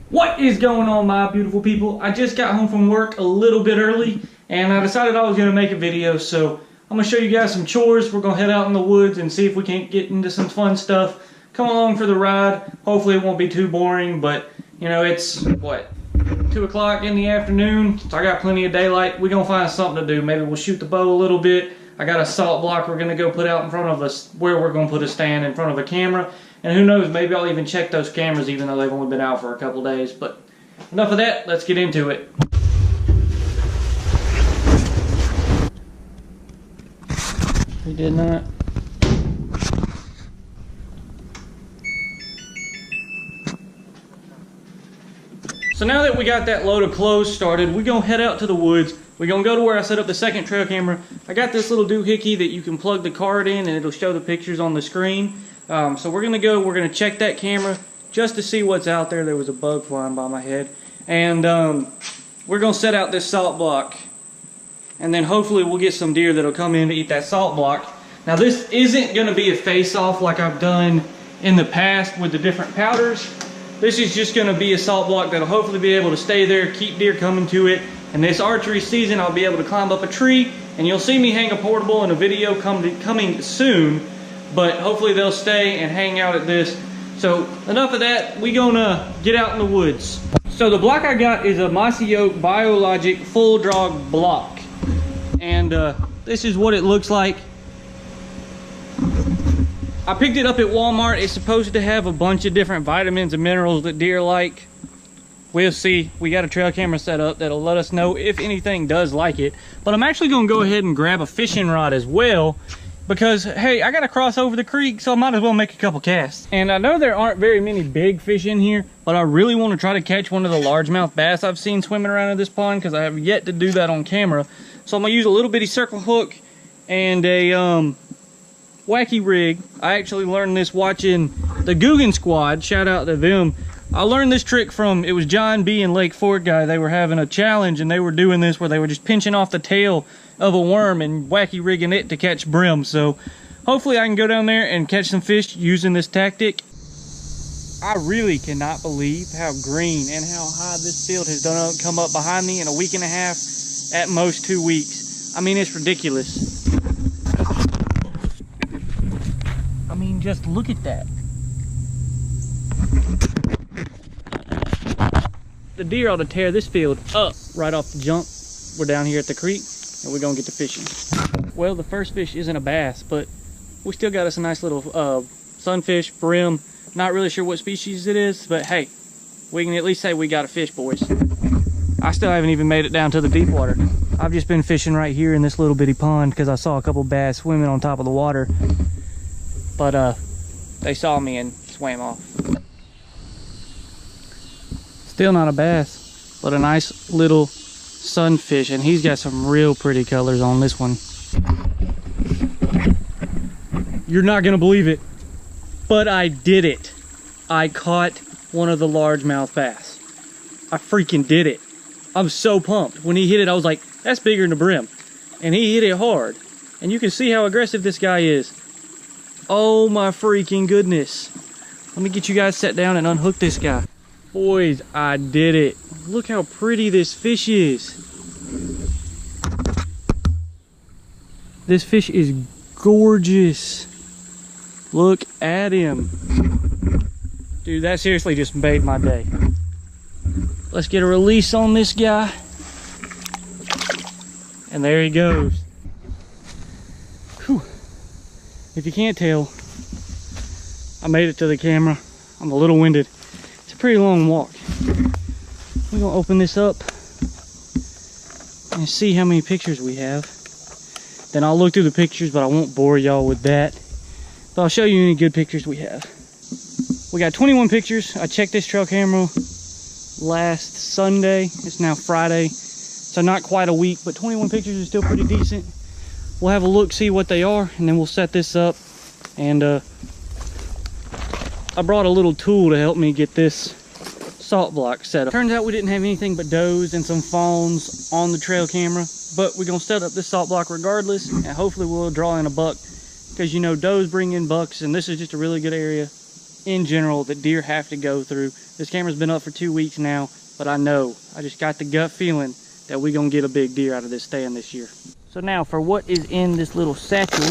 What is going on, my beautiful people? I just got home from work a little bit early and I decided I was going to make a video, so I'm going to show you guys some chores. We're going to head out in the woods and see if we can't get into some fun stuff. Come along for the ride. Hopefully it won't be too boring, but you know, it's what, 2 o'clock in the afternoon, so I got plenty of daylight. We're going to find something to do. Maybe we'll shoot the bow a little bit. I got a salt block we're going to go put out in front of us where we're going to put a stand in front of a camera. And who knows, maybe I'll even check those cameras even though they've only been out for a couple days. But enough of that, let's get into it. We did not. So now that we got that load of clothes started, we're going to head out to the woods. We're going to go to where I set up the second trail camera. I got this little doohickey that you can plug the card in and it'll show the pictures on the screen. So we're going to go, we're going to check that camera just to see what's out there. There was a bug flying by my head. And we're going to set out this salt block. And then hopefully we'll get some deer that'll come in to eat that salt block. Now this isn't going to be a face-off like I've done in the past with the different powders. This is just going to be a salt block that'll hopefully be able to stay there, keep deer coming to it. And this archery season I'll be able to climb up a tree. And you'll see me hang a portable in a video coming soon. But hopefully they'll stay and hang out at this. So enough of that, we gonna get out in the woods. So the block I got is a Mossy Oak Biologic Full Drog block. And this is what it looks like. I picked it up at Walmart. It's supposed to have a bunch of different vitamins and minerals that deer like. We'll see. We got a trail camera set up that'll let us know if anything does like it. But I'm actually gonna go ahead and grab a fishing rod as well. Because, hey, I gotta cross over the creek, so I might as well make a couple casts. And I know there aren't very many big fish in here, but I really want to try to catch one of the largemouth bass I've seen swimming around in this pond, because I have yet to do that on camera. So I'm gonna use a little bitty circle hook and a wacky rig. I actually learned this watching the Googan Squad. Shout out to them. I learned this trick from, it was John B. and Lake Fort guy. They were having a challenge and they were doing this where they were just pinching off the tail of a worm and wacky rigging it to catch brim. So hopefully I can go down there and catch some fish using this tactic. I really cannot believe how green and how high this field has come up behind me in a week and a half, at most 2 weeks. I mean, it's ridiculous. I mean, just look at that. The deer ought to tear this field up right off the jump. We're down here at the creek and we're gonna get to fishing. Well, the first fish isn't a bass, but we still got us a nice little sunfish, brim. Not really sure what species it is, but hey, we can at least say we got a fish, boys. I still haven't even made it down to the deep water. I've just been fishing right here in this little bitty pond because I saw a couple bass swimming on top of the water. But they saw me and swam off. Still not a bass, but a nice little sunfish, and he's got some real pretty colors on this one. You're not gonna believe it, but I did it. I caught one of the largemouth bass. I freaking did it. I'm so pumped. When he hit it, I was like, that's bigger than the brim. And he hit it hard. And you can see how aggressive this guy is. Oh my freaking goodness. Let me get you guys set down and unhook this guy. Boys, I did it. Look how pretty this fish is. This fish is gorgeous. Look at him. Dude, that seriously just made my day. Let's get a release on this guy. And there he goes. Whew. If you can't tell, I made it to the camera. I'm a little winded. It's a pretty long walk. We're gonna open this up and see how many pictures we have. Then I'll look through the pictures, but I won't bore y'all with that. But I'll show you any good pictures we have. We got 21 pictures. I checked this trail camera last Sunday. It's now Friday, so not quite a week, but 21 pictures is still pretty decent. We'll have a look, see what they are, and then we'll set this up. And I brought a little tool to help me get this salt block set up. Turns out we didn't have anything but does and some fawns on the trail camera, but we're gonna set up this salt block regardless, and hopefully we'll draw in a buck, because you know does bring in bucks, and this is just a really good area in general that deer have to go through. This camera's been up for 2 weeks now, but I just got the gut feeling that we're gonna get a big deer out of this stand this year. So now for what is in this little satchel,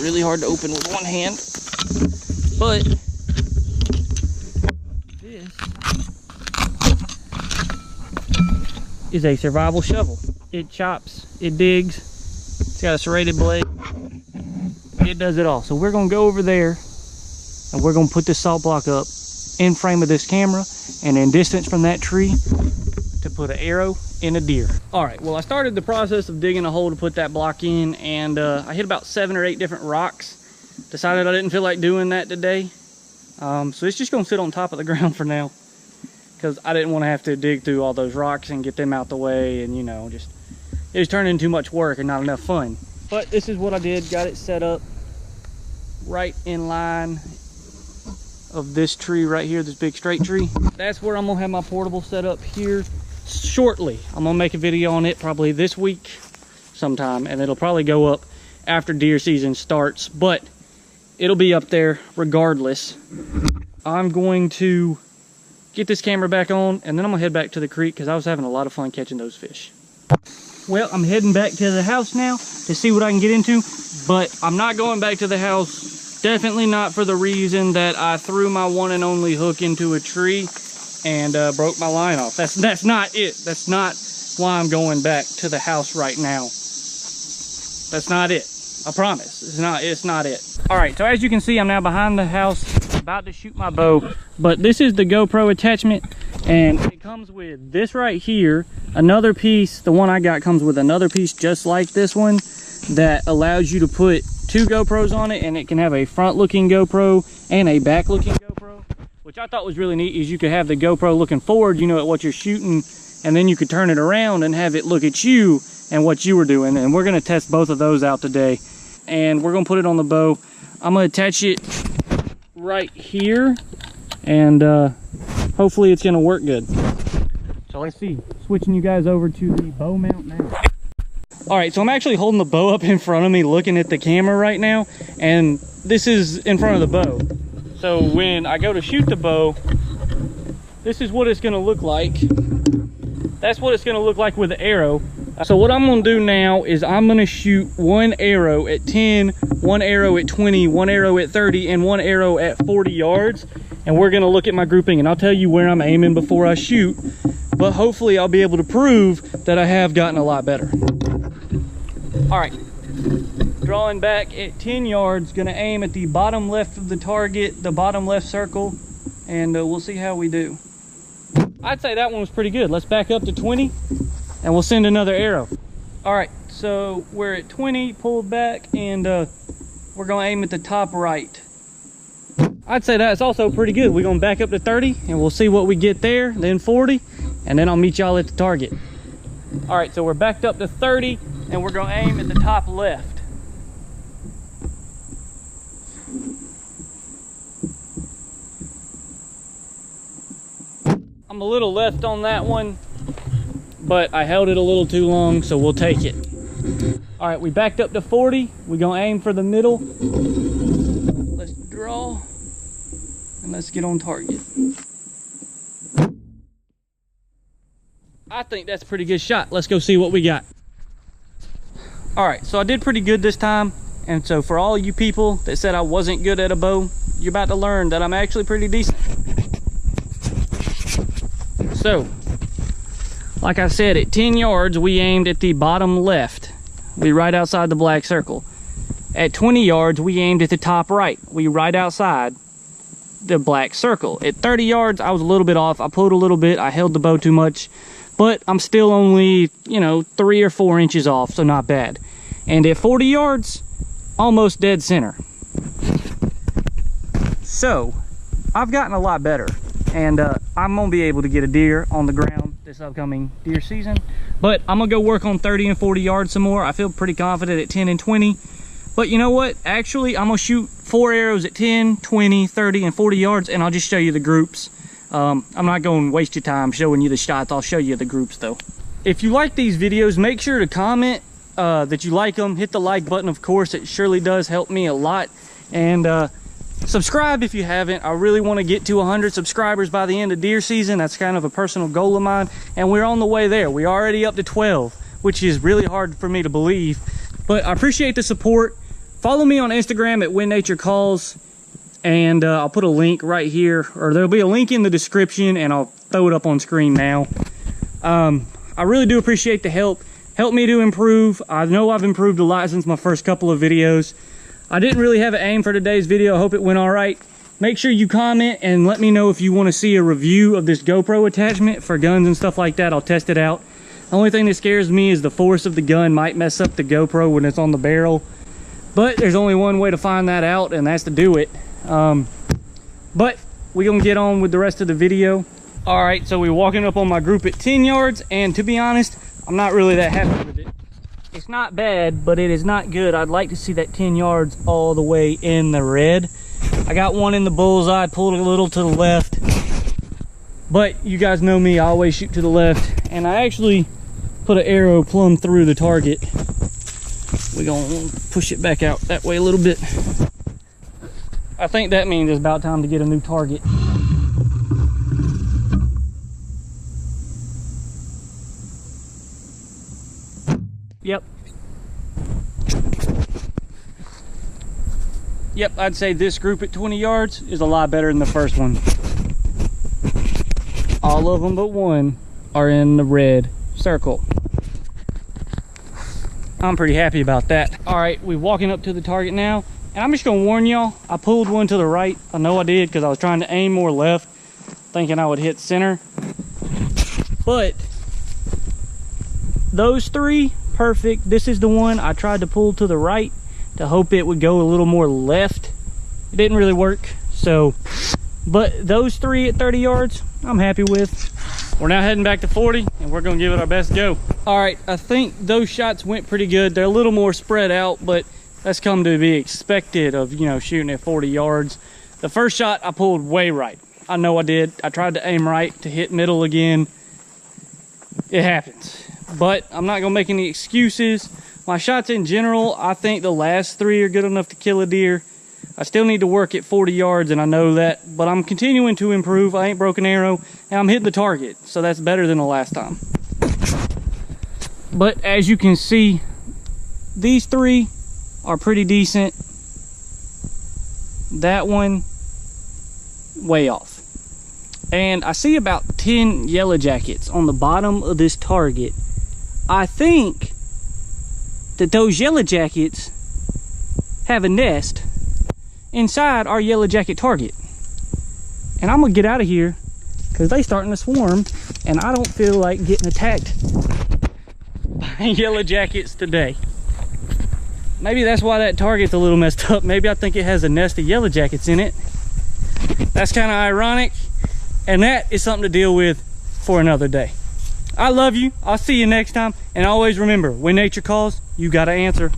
really hard to open with one hand, but this is a survival shovel. It chops, it digs, it's got a serrated blade, it does it all. So we're gonna go over there and we're gonna put this salt block up in frame of this camera and in distance from that tree to put an arrow in a deer. All right, well, I started the process of digging a hole to put that block in, and I hit about 7 or 8 different rocks. Decided I didn't feel like doing that today. So it's just gonna sit on top of the ground for now, because I didn't want to have to dig through all those rocks and get them out the way, and you know, it was turning too much work and not enough fun. But this is what I did, got it set up right in line of this tree right here, this big straight tree. That's where I'm gonna have my portable set up here shortly. I'm gonna make a video on it probably this week sometime, and it'll probably go up after deer season starts, but it'll be up there regardless. I'm going to get this camera back on, and then I'm gonna head back to the creek because I was having a lot of fun catching those fish. Well, I'm heading back to the house now to see what I can get into, but I'm not going back to the house. Definitely not for the reason that I threw my one and only hook into a tree and broke my line off. That's not it. That's not why I'm going back to the house right now. That's not it. I promise. It's not it. All right, so as you can see, I'm now behind the house, about to shoot my bow, but this is the GoPro attachment, and it comes with this right here, another piece. The one I got comes with another piece just like this one that allows you to put 2 GoPros on it, and it can have a front looking GoPro and a back looking GoPro, which I thought was really neat. Is you could have the GoPro looking forward, you know, at what you're shooting, and then you could turn it around and have it look at you and what you were doing. And we're gonna test both of those out today, and we're gonna put it on the bow. I'm gonna attach it right here, and hopefully it's gonna work good. So let's see, switching you guys over to the bow mount now. All right, so I'm actually holding the bow up in front of me looking at the camera right now, and this is in front of the bow. So when I go to shoot the bow, this is what it's gonna look like. That's what it's gonna look like with the arrow. So what I'm gonna do now is I'm gonna shoot 1 arrow at 10, 1 arrow at 20, 1 arrow at 30, and 1 arrow at 40 yards. And we're gonna look at my grouping, and I'll tell you where I'm aiming before I shoot, but hopefully I'll be able to prove that I have gotten a lot better. All right, drawing back at 10 yards, gonna aim at the bottom left of the target, the bottom left circle, and we'll see how we do. I'd say that one was pretty good. Let's back up to 20 and we'll send another arrow. All right, so we're at 20, pulled back, and we're gonna aim at the top right. I'd say that's also pretty good. We're gonna back up to 30 and we'll see what we get there, then 40, and then I'll meet y'all at the target. All right, so we're backed up to 30 and we're gonna aim at the top left. I'm a little left on that one, but I held it a little too long, so we'll take it. All right, we backed up to 40. We're gonna aim for the middle. Let's draw and let's get on target. I think that's a pretty good shot. Let's go see what we got. All right, so I did pretty good this time. And so for all you people that said I wasn't good at a bow, you're about to learn that I'm actually pretty decent. So, like I said, at 10 yards, we aimed at the bottom left. We right outside the black circle. At 20 yards, we aimed at the top right. We right outside the black circle. At 30 yards, I was a little bit off. I pulled a little bit. I held the bow too much. But I'm still only, you know, 3 or 4 inches off, so not bad. And at 40 yards, almost dead center. So, I've gotten a lot better. And I'm gonna be able to get a deer on the ground this upcoming deer season. But I'm gonna go work on 30 and 40 yards some more. I feel pretty confident at 10 and 20. But you know what? Actually, I'm gonna shoot 4 arrows at 10, 20, 30, and 40 yards, and I'll just show you the groups. I'm not gonna waste your time showing you the shots. I'll show you the groups though. If you like these videos, make sure to comment that you like them. Hit the like button, of course. It surely does help me a lot. And Subscribe if you haven't. I really want to get to 100 subscribers by the end of deer season. That's kind of a personal goal of mine, and we're on the way there. We're already up to 12, which is really hard for me to believe, but I appreciate the support. Follow me on Instagram at When Nature Calls, and I'll put a link right here, or there'll be a link in the description, and I'll throw it up on screen now. I really do appreciate the help. Help me to improve. I know I've improved a lot since my first couple of videos. I didn't really have an aim for today's video. I hope it went all right. Make sure you comment and let me know if you want to see a review of this GoPro attachment for guns and stuff like that. I'll test it out. The only thing that scares me is the force of the gun might mess up the GoPro when it's on the barrel. But there's only one way to find that out, and that's to do it. But we're gonna get on with the rest of the video. All right, so we're walking up on my group at 10 yards, and to be honest, I'm not really that happy with it. It's not bad, but it is not good. I'd like to see that 10 yards all the way in the red. I got one in the bullseye, pulled a little to the left, but you guys know me, I always shoot to the left, and I actually put an arrow plumb through the target. We're gonna push it back out that way a little bit. I think that means it's about time to get a new target. Yep, I'd say this group at 20 yards is a lot better than the first one. All of them but one are in the red circle. I'm pretty happy about that. All right, we're walking up to the target now, and I'm just gonna warn y'all, I pulled one to the right. I know I did because I was trying to aim more left, thinking I would hit center. But those three, perfect. This is the one I tried to pull to the right to hope it would go a little more left. It didn't really work, so, but those three at 30 yards, I'm happy with. We're now heading back to 40, and we're gonna give it our best go. All right, I think those shots went pretty good. They're a little more spread out, but that's come to be expected of, you know, shooting at 40 yards. The first shot I pulled way right. I know I did. I tried to aim right to hit middle again. It happens, but I'm not gonna make any excuses. My shots in general, I think the last three are good enough to kill a deer. I still need to work at 40 yards, and I know that, but I'm continuing to improve. I ain't broke an arrow, and I'm hitting the target, so that's better than the last time. But as you can see, these three are pretty decent. That one, way off. And I see about 10 yellow jackets on the bottom of this target. I think that those yellow jackets have a nest inside our yellow jacket target. And I'm gonna get out of here because they starting to swarm, and I don't feel like getting attacked by yellow jackets today. Maybe that's why that target's a little messed up. Maybe I think it has a nest of yellow jackets in it. That's kind of ironic, and that is something to deal with for another day. I love you. I'll see you next time, and always remember, when nature calls, you gotta answer.